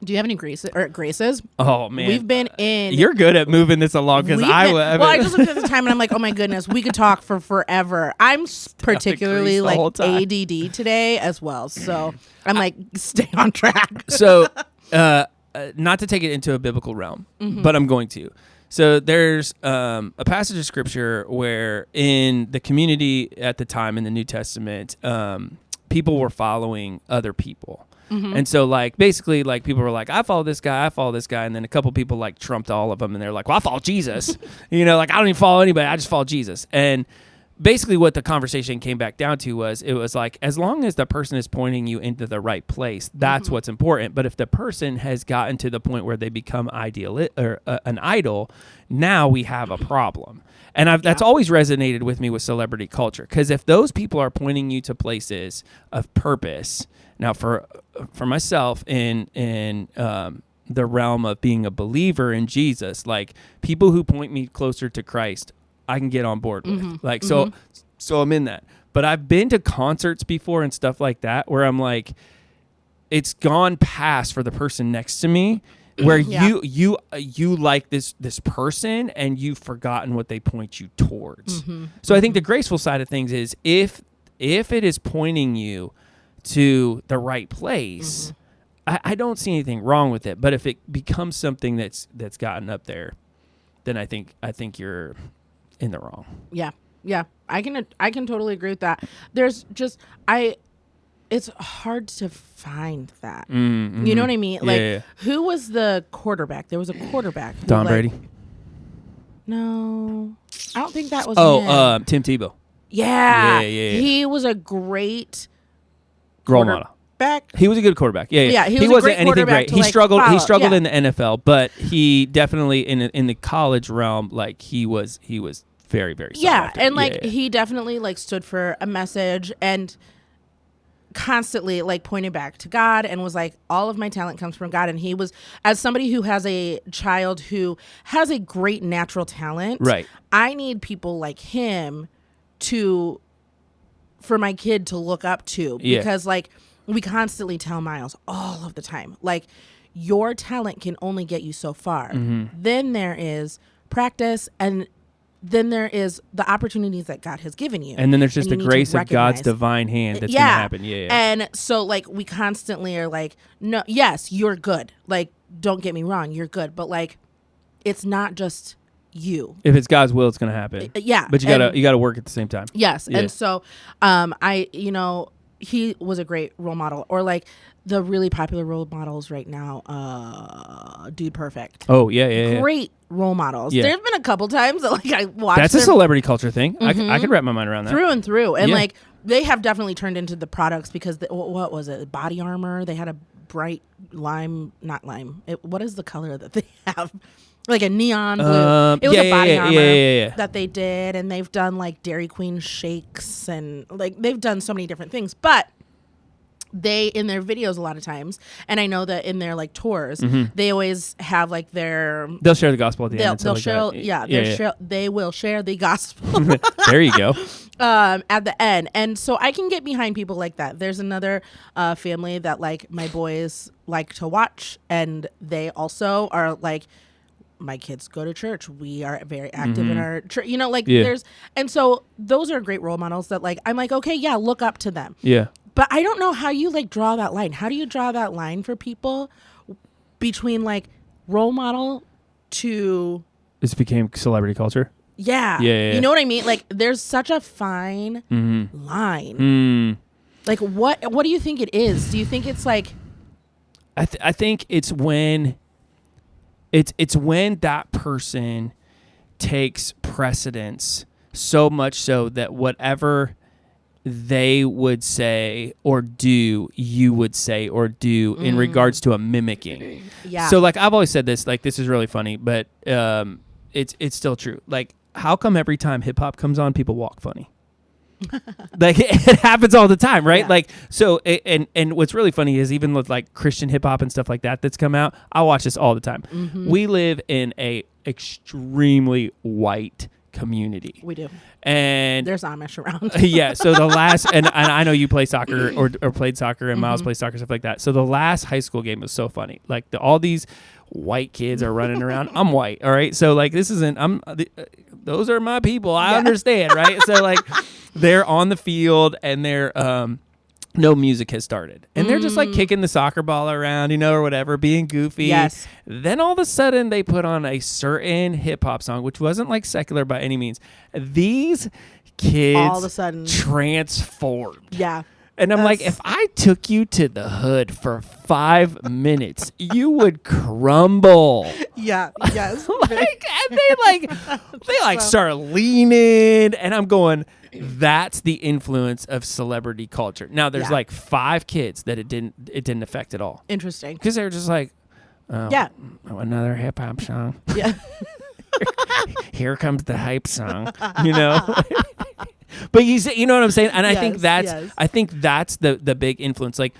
Do you have any graces? Oh man, We've been in. You're good at moving this along because I just looked at the time and I'm like, oh my goodness, we could talk for forever. I'm particularly like ADD today as well, so I'm like, stay on track. So, not to take it into a biblical realm, but I'm going to. So there's a passage of scripture where in the community at the time in the New Testament, people were following other people. And so, like, basically, like, people were like, I follow this guy, and then a couple people, like, trumped all of them, and they're like, well, I follow Jesus. Like, I don't even follow anybody, I just follow Jesus. And basically what the conversation came back down to was, it was like, as long as the person is pointing you into the right place, that's what's important. But if the person has gotten to the point where they become an idol, now we have a problem. And that's always resonated with me with celebrity culture, because if those people are pointing you to places of purpose, now for myself in the realm of being a believer in Jesus, like people who point me closer to Christ, I can get on board with. Like so I'm in that. But I've been to concerts before and stuff like that where I'm like, it's gone past for the person next to me, where you like this person and you've forgotten what they point you towards. So I think the graceful side of things is if it is pointing you to the right place, I don't see anything wrong with it. But if it becomes something that's gotten up there, then I think you're in the wrong. Yeah, I can totally agree with that. There's just it's hard to find that. You know what I mean? Like, who was the quarterback? There was a quarterback. Tom Brady? No, I don't think that was him. Tim Tebow. Yeah. He was a great role model. He was a good quarterback. Yeah. He wasn't anything great. He struggled in the NFL, but he definitely in the college realm, like he was very, very solid. And like he definitely like stood for a message and constantly like pointed back to God and was like, all of my talent comes from God. And he was, as somebody who has a child who has a great natural talent, right? I need people like him for my kid to look up to, because like we constantly tell Miles all of the time, like, your talent can only get you so far. Then there is practice, and then there is the opportunities that God has given you. And then there's just the grace of God's divine hand that's going to happen. And so like we constantly are like, no, yes, you're good. Like, don't get me wrong, you're good. But like, it's not just you. If it's God's will, it's going to happen. But you gotta work at the same time. Yes. And so he was a great role model. Or like the really popular role models right now, Dude Perfect. Oh, yeah. Great role models. There's been a couple times that like I watched. That's a celebrity culture thing. I could wrap my mind around that. Through and through. And like they have definitely turned into the products because what was it? Body armor. They had a bright not lime. What is the color that they have? Like a neon blue. It was a body armor that they did, and they've done like Dairy Queen shakes, and like they've done so many different things. But they, in their videos a lot of times, and I know that in their like tours, they always have like they'll share the gospel at the end. They will share the gospel. There you go. At the end. And so I can get behind people like that. There's another family that like my boys like to watch, and they also are like, my kids go to church. We are very active in our church. There's, and so those are great role models that like, I'm like, okay, look up to them. Yeah. But I don't know how you like draw that line. How do you draw that line for people between like role model to... This became celebrity culture? Yeah. You know what I mean? Like there's such a fine line. Like what do you think it is? Do you think it's like... I think it's when... It's when that person takes precedence so much so that whatever they would say or do, you would say or do in regards to a mimicking. Yeah. So like I've always said this, like this is really funny, but it's still true. Like how come every time hip hop comes on, people walk funny? Like it happens all the time, right? Yeah. Like so, and what's really funny is even with like Christian hip hop and stuff like that that's come out, I watch this all the time. We live in a extremely white community. We do. And there's Amish around. Yeah. So the last, and I know you play soccer or played soccer, and Miles plays soccer, stuff like that. So the last high school game was so funny. Like all these white kids are running around. I'm white. All right. So like this isn't, those are my people. I understand. Right. So like they're on the field and they're, no music has started. And they're just like kicking the soccer ball around, or whatever, being goofy. Yes. Then all of a sudden they put on a certain hip hop song, which wasn't like secular by any means. These kids all of a sudden transformed. Yeah. And I'm like, if I took you to the hood for 5 minutes, you would crumble. Yeah. Yes. And they start leaning, and I'm going, that's the influence of celebrity culture. Now there's like 5 kids that it didn't affect at all. Interesting. Because they were just like, another hip hop song. Yeah. Here comes the hype song, But you know what I'm saying? And I think that's the big influence. Like,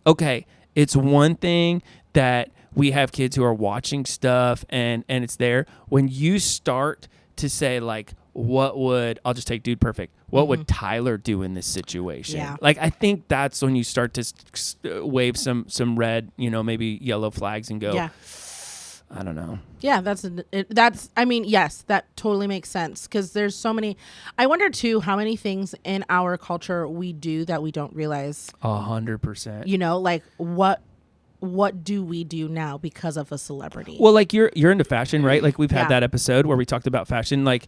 okay, it's one thing that we have kids who are watching stuff and it's there. When you start to say like, I'll just take Dude Perfect. What would Tyler do in this situation? Yeah. Like, I think that's when you start to wave some red, maybe yellow flags and go, I don't know. Yeah, yes, that totally makes sense, because there's so many. I wonder too how many things in our culture we do that we don't realize. 100%. Like what do we do now because of a celebrity? Well, like you're into fashion, right? Like we've had that episode where we talked about fashion. Like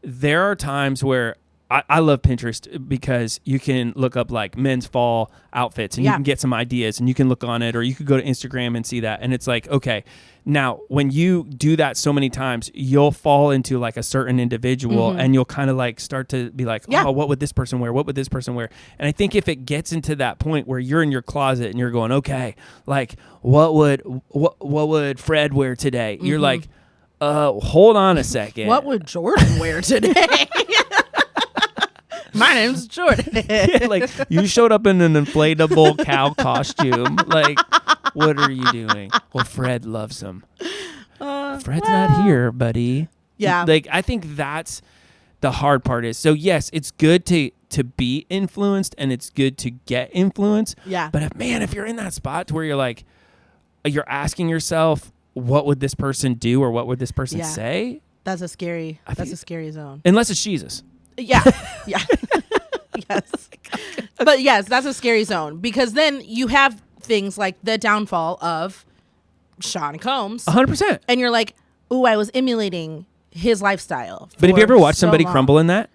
there are times where I love Pinterest because you can look up like men's fall outfits and you can get some ideas, and you can look on it, or you could go to Instagram and see that. And it's like, okay, now when you do that so many times, you'll fall into like a certain individual and you'll kind of like start to be like, oh, what would this person wear? What would this person wear? And I think if it gets into that point where you're in your closet and you're going, okay, like what would Fred wear today? You're like, hold on a second. What would Jordan wear today? My name's Jordan. Like you showed up in an inflatable cow costume. Like, what are you doing? Well, Fred loves them. Fred's not here, buddy. Yeah. Like I think that's the hard part is. So yes, it's good to be influenced and it's good to get influence. Yeah. But if you're in that spot to where you're like, you're asking yourself, what would this person do or what would this person say? That's a scary zone. Unless it's Jesus. Yeah. Yeah. Yes. But yes, that's a scary zone, because then you have things like the downfall of Sean Combs. 100%. And you're like, ooh, I was emulating his lifestyle. But have you ever watched somebody crumble in that?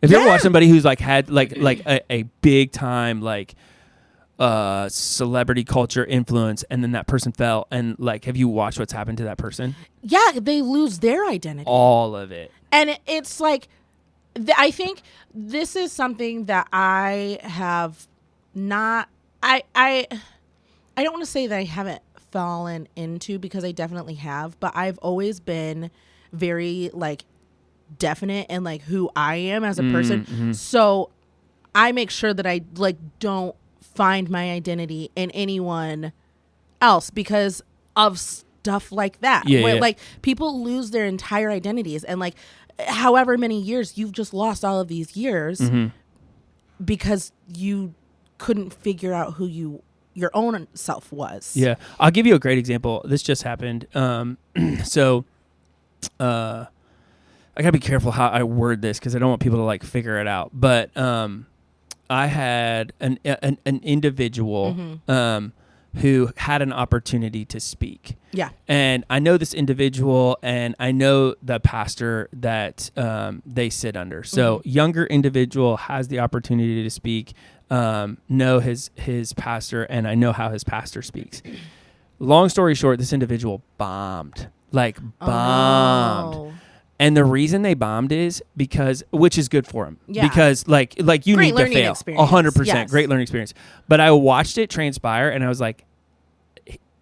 Have you ever watched somebody who's like had like a big time like celebrity culture influence, and then that person fell, and like have you watched what's happened to that person? Yeah, they lose their identity. All of it. And it's like I think this is something that I have not I don't want to say that I haven't fallen into, because I definitely have, but I've always been very like definite in like who I am as a person. So I make sure that I like don't find my identity in anyone else because of stuff like that. Where like people lose their entire identities, and like however many years you've just lost all of these years because you couldn't figure out who your own self was. Yeah. I'll give you a great example. This just happened. So I gotta be careful how I word this, because I don't want people to like figure it out. But I had an individual who had an opportunity to speak. Yeah. And I know this individual, and I know the pastor that they sit under. So younger individual has the opportunity to speak, know his pastor, and I know how his pastor speaks. Long story short, this individual bombed. Like bombed. Oh. And the reason they bombed is because, which is good for him, because like you great need to fail. 100% great learning experience. But I watched it transpire, and I was like,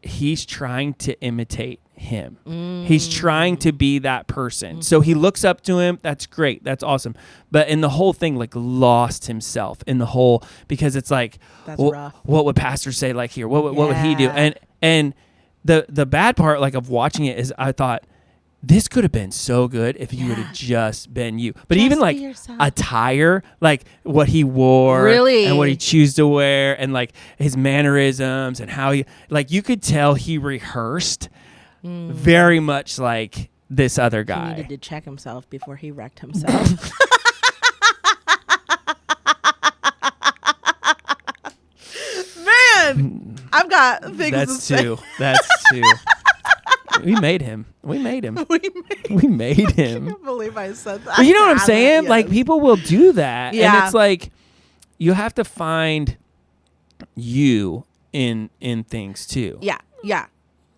he's trying to imitate him. He's trying to be that person. So he looks up to him. That's great. That's awesome. But in the whole thing, like lost himself in the whole, because it's like, rough. What would pastor say like here? What would he do? And the bad part like of watching it is I thought, this could have been so good if you would have just been you. But Just even be like yourself. attire, like what he wore Really? and what he chose to wear and like his mannerisms and how he, like you could tell he rehearsed very much like this other He guy. needed to check himself before he wrecked himself. Man, I've got things That's to say. two. That's two. We made him. We made him. We We made him. can't believe I said that. But you know what I'm Damn it, saying? yes. Like people will do that, and Yeah. it's like you have to find you in things too. Yeah.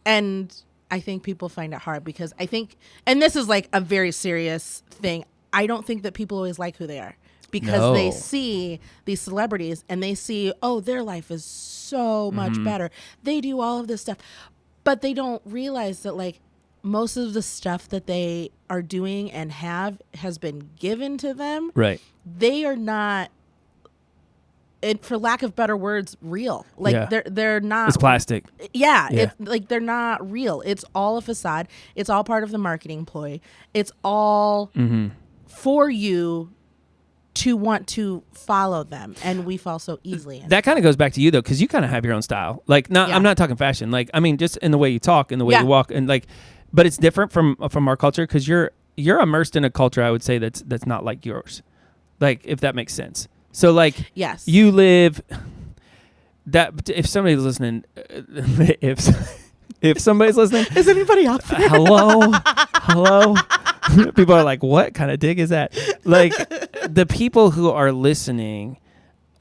And I think people find it hard because I think, and this is like a very serious thing, I don't think that people always like who they are because they No. see these celebrities and they see, oh, their life is so much better. They do all of this stuff, but they don't realize that like most of the stuff that they are doing and has been given to them. Right. They are not, and for lack of better words, real. Like Yeah. they're not. It's plastic. Yeah, Yeah. it's like they're not real. It's all a facade. It's all part of the marketing ploy. It's all for you to want to follow them, and we fall so easily in. That kind of goes back to you though, because you kind of have your own style. Like, not, Yeah. I'm not talking fashion. Like, I mean, just in the way you talk, in the way Yeah. you walk, and like, but it's different from our culture because you're immersed in a culture. I would say that's not like yours. Like, if that makes sense. So like, Yes, you live that if somebody's listening, if somebody's listening, is anybody out there? hello. People are like, what kind of dig is that? Like, the people who are listening,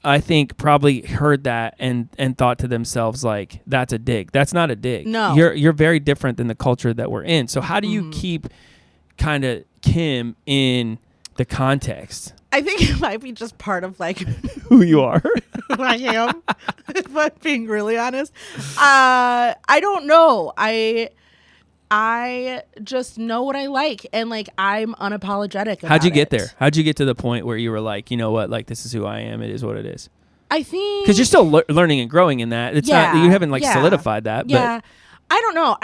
I think probably heard that and thought to themselves like, that's a dig. That's not a dig. No. You're very different than the culture that we're in. So how do you keep kind of Kim in the context I think it might be just part of like who you are? who I am. If I'm being really honest, I don't know. I just know what I like, and like I'm unapologetic about How'd you get it. there? How'd you get to the point where you were like, you know what, like this is who I am. It is what it is. I think Because you're still learning and growing in that. It's not, you haven't like solidified that. Yeah, I don't know.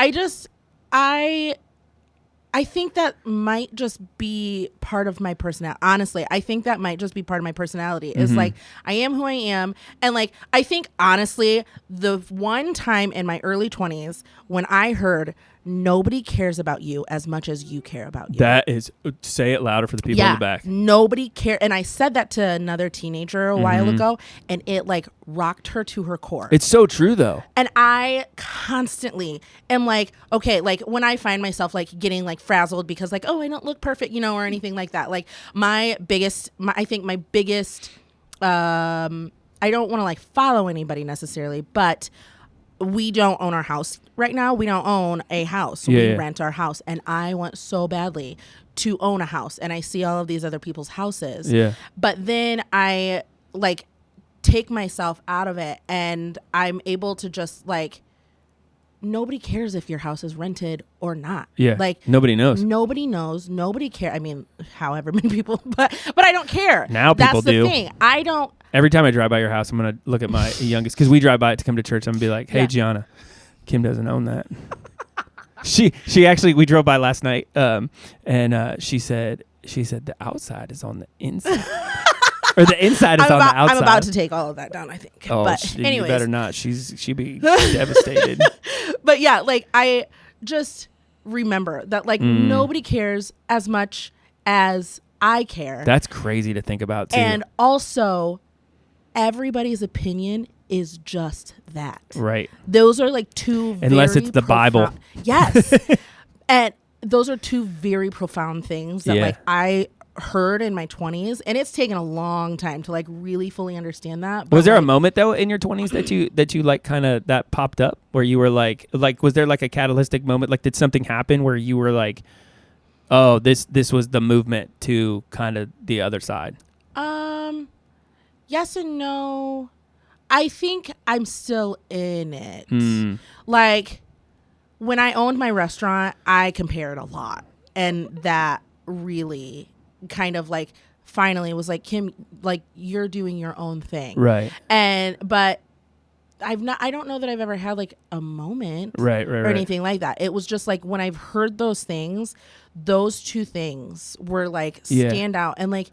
I think that might just be part of my personality. Honestly, I think that might just be part of my personality. Is like I am who I am, and like I think honestly, the one time in my early 20s when I heard nobody cares about you as much as you care about you. That is, say it louder for the people in the back. Nobody cares. And I said that to another teenager a while ago, and it like rocked her to her core. It's so true though. And I constantly am like, okay, like when I find myself like getting like frazzled because like, oh, I don't look perfect, or anything like that. Like I think my biggest, I don't want to like follow anybody necessarily, but we don't own our house right now. We don't own a house. We rent our house, and I want so badly to own a house, and I see all of these other people's houses. Yeah. But then I like take myself out of it, and I'm able to just like, nobody cares if your house is rented or not. Yeah. Like nobody knows. Nobody knows. Nobody cares. I mean, however many people, but I don't care. Now people That's the do. thing. I don't. Every time I drive by your house, I'm going to look at my youngest, because we drive by it to come to church. I'm going to be like, hey, Yeah. Gianna, Kim doesn't own that. She actually, we drove by last night, and she said the outside is on the inside. Or the inside is on the outside. I'm about to take all of that down, I think. Oh, but you anyways, better not. She'd be devastated. But yeah, like I just remember that like nobody cares as much as I care. That's crazy to think about too. And also, everybody's opinion is just that. Right. Those are like two Unless very it's the Bible. Yes. And those are two very profound things that Yeah. like I heard in my 20s, and it's taken a long time to like really fully understand that. But Was there a like, moment though in your 20s that you like kind of that popped up where you were like was there like a catalytic moment? Like did something happen where you were like, oh, this was the movement to kind of the other side? Yes and no. I think I'm still in it. Like when I owned my restaurant, I compared a lot, and that really kind of like finally was like, Kim, like you're doing your own thing. Right. But I don't know that I've ever had like a moment right. or anything like that. It was just like when I've heard those things, those two things were like stand out, and like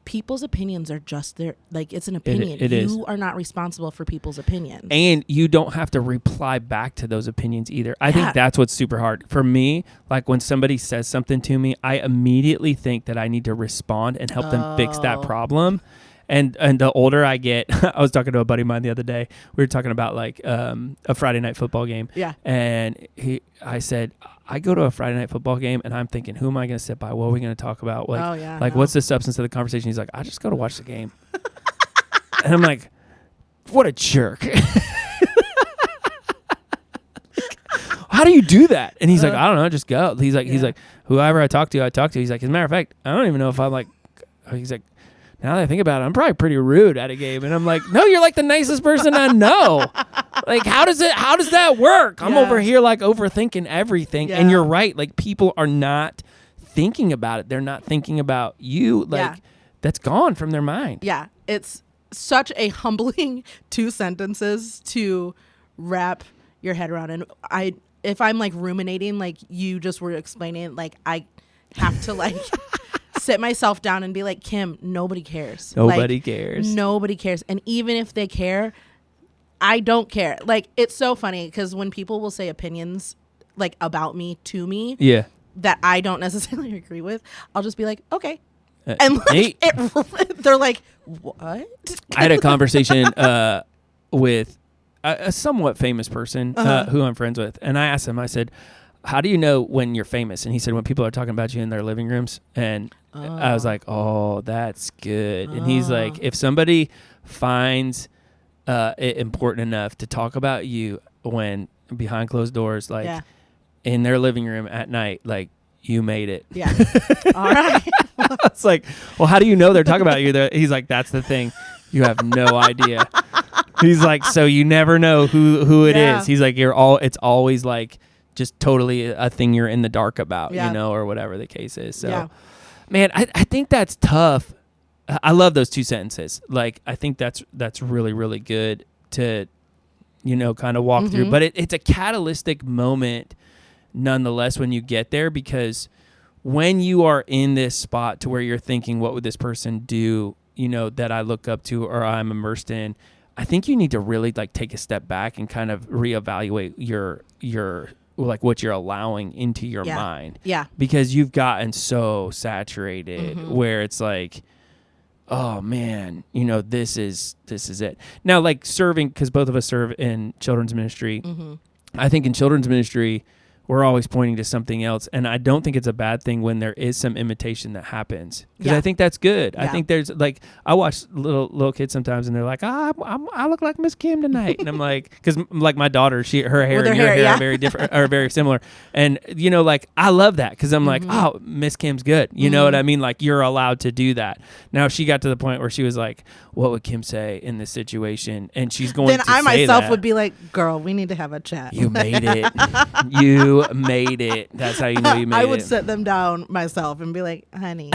people's opinions are just there. Like it's an opinion. It is. You are not responsible for people's opinions. And you don't have to reply back to those opinions either. I think that's what's super hard. For me, like when somebody says something to me, I immediately think that I need to respond and help them fix that problem. And the older I get, I was talking to a buddy of mine the other day. We were talking about like a Friday night football game. Yeah. And I said, I go to a Friday night football game and I'm thinking, who am I going to sit by? What are we going to talk about? Like, what's the substance of the conversation? He's like, I just go to watch the game. And I'm like, what a jerk. How do you do that? And he's like, I don't know, just go. He's like, whoever I talk to. He's like, as a matter of fact, I don't even know if I'm like, he's like, now that I think about it, I'm probably pretty rude at a game. And I'm like, no, you're like the nicest person I know. Like, how does that work? I'm over here like overthinking everything. And you're right. Like people are not thinking about it. They're not thinking about you. Like that's gone from their mind. Yeah. It's such a humbling 2 sentences to wrap your head around. And if I'm like ruminating, like you just were explaining, like I have to like sit myself down and be like, Kim, nobody cares. Nobody cares. Nobody cares. And even if they care, I don't care. Like, it's so funny because when people will say opinions like about me to me that I don't necessarily agree with, I'll just be like, okay. And like, they're like, what? I had a conversation with a somewhat famous person who I'm friends with. And I asked him, I said, how do you know when you're famous? And he said, when people are talking about you in their living rooms. And I was like, oh, that's good. And he's like, if somebody finds it important enough to talk about you when behind closed doors, like in their living room at night, like you made it. Yeah. All right. It's like, well, how do you know they're talking about you? He's like, that's the thing. You have no idea. He's like, so you never know who it is. He's like, it's always like, just totally a thing you're in the dark about, you know, or whatever the case is. So, man, I think that's tough. I love those 2 sentences. Like, I think that's really, really good to, you know, kind of walk through. But it's a catalytic moment nonetheless when you get there, because when you are in this spot to where you're thinking, what would this person do, you know, that I look up to or I'm immersed in, I think you need to really like take a step back and kind of reevaluate your like what you're allowing into your mind. Yeah. Because you've gotten so saturated where it's like, oh man, you know, this is it. Now, like serving, because both of us serve in children's ministry. I think in children's ministry, we're always pointing to something else. And I don't think it's a bad thing when there is some imitation that happens. Because I think that's good. I think there's like, I watch little kids sometimes and they're like, I look like Miss Kim tonight. And I'm like, because like my daughter, her hair and your hair are very different, are very similar. And, you know, like I love that because I'm like, oh, Miss Kim's good. You know what I mean? Like you're allowed to do that. Now she got to the point where she was like, what would Kim say in this situation? And she's going to say that. Then I myself would be like, girl, we need to have a chat. You made it. You made it. That's how you know you made it. I would sit them down myself and be like, honey,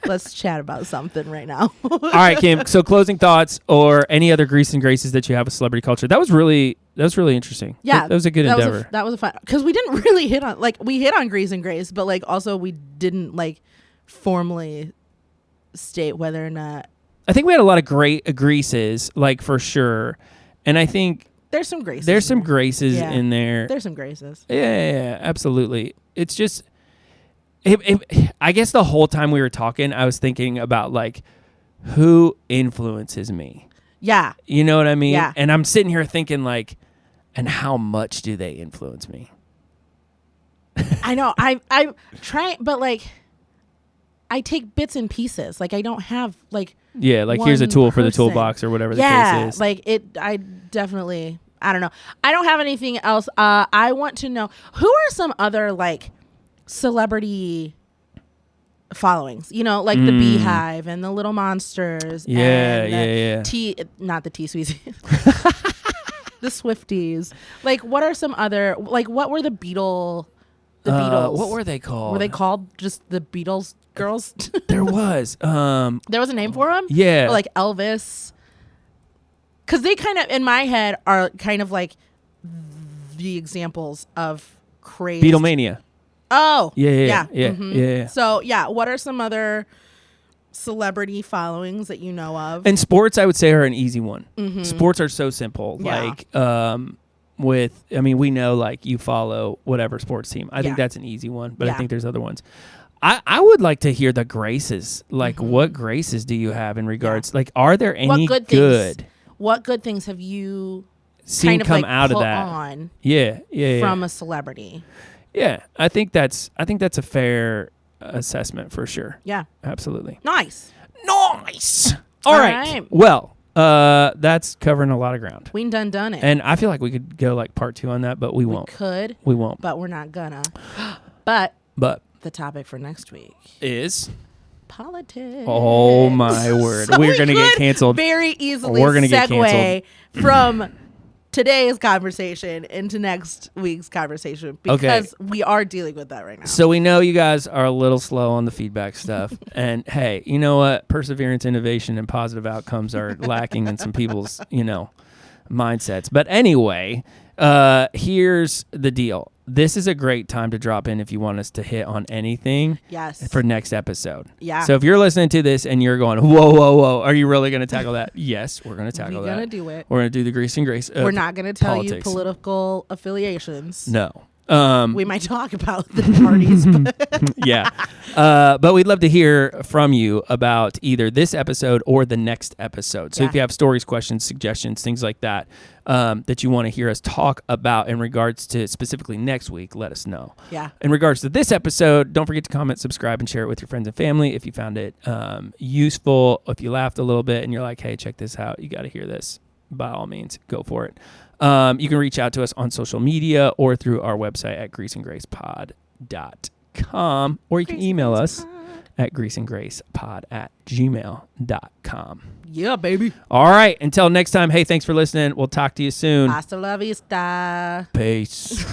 let's chat about something right now. All right, Kim. So closing thoughts or any other grease and graces that you have with celebrity culture. That was really interesting. Yeah. That was a good endeavor. That was a fun, because we didn't really hit on, like we hit on grease and grace, but like also we didn't like formally state whether or not. I think we had a lot of great greases, like for sure. And I think there's some graces. There's some graces in there. There's some graces. Yeah, absolutely. It's just, I guess the whole time we were talking, I was thinking about like, who influences me? Yeah. You know what I mean? Yeah. And I'm sitting here thinking like, and how much do they influence me? I know. I try, but like, I take bits and pieces. Like I don't have like. Yeah, like here's a tool for the toolbox or whatever the case is. Like I definitely, I don't know. I don't have anything else. I want to know, who are some other like celebrity followings? You know, like the Beehive and the Little Monsters. Yeah. Not the T-Sweeties. The Swifties. Like what are some other, like what were the Beatles? What were they called? Were they called just the Beatles girls? There was. There was a name for them? Yeah. Or like Elvis. because they kind of, in my head, are kind of like the examples of crazy Beatlemania. Oh, Yeah. So, what are some other celebrity followings that you know of? And sports, I would say, are an easy one. Sports are so simple. Yeah. Like, we know, like, you follow whatever sports team. I think that's an easy one, but I think there's other ones. I would like to hear the graces. Like, what graces do you have in regards? Like, are there any What good things have you seen kind of come like out of put that? On from a celebrity? Yeah, I think that's a fair assessment for sure. Yeah, absolutely. Nice. All right. Well, that's covering a lot of ground. We done it. And I feel like we could go like part 2 on that, but we won't. We won't. But we're not gonna. But the topic for next week is politics. Oh my word. So we're going to get canceled. Very easily segue from today's conversation into next week's conversation because we are dealing with that right now. So we know you guys are a little slow on the feedback stuff. And hey, you know what? Perseverance, innovation, and positive outcomes are lacking in some people's, mindsets. But anyway, here's the deal. This is a great time to drop in if you want us to hit on anything for next episode. Yeah. So if you're listening to this and you're going, whoa, are you really going to tackle that? Yes, we're going to tackle that. We're going to do it. We're going to do the grease and grace. We're not going to tell you political affiliations. No. We might talk about the parties. Yeah. But we'd love to hear from you about either this episode or the next episode. So if you have stories, questions, suggestions, things like that, that you want to hear us talk about in regards to specifically next week, let us know. Yeah. In regards to this episode, don't forget to comment, subscribe, and share it with your friends and family if you found it useful, if you laughed a little bit and you're like, hey, check this out. You got to hear this. By all means, go for it. You can reach out to us on social media or through our website at greaseandgracepod.com, or you can email us at greaseandgracepod@gmail.com. Yeah, baby. All right. Until next time, hey, thanks for listening. We'll talk to you soon. Hasta la vista. Peace.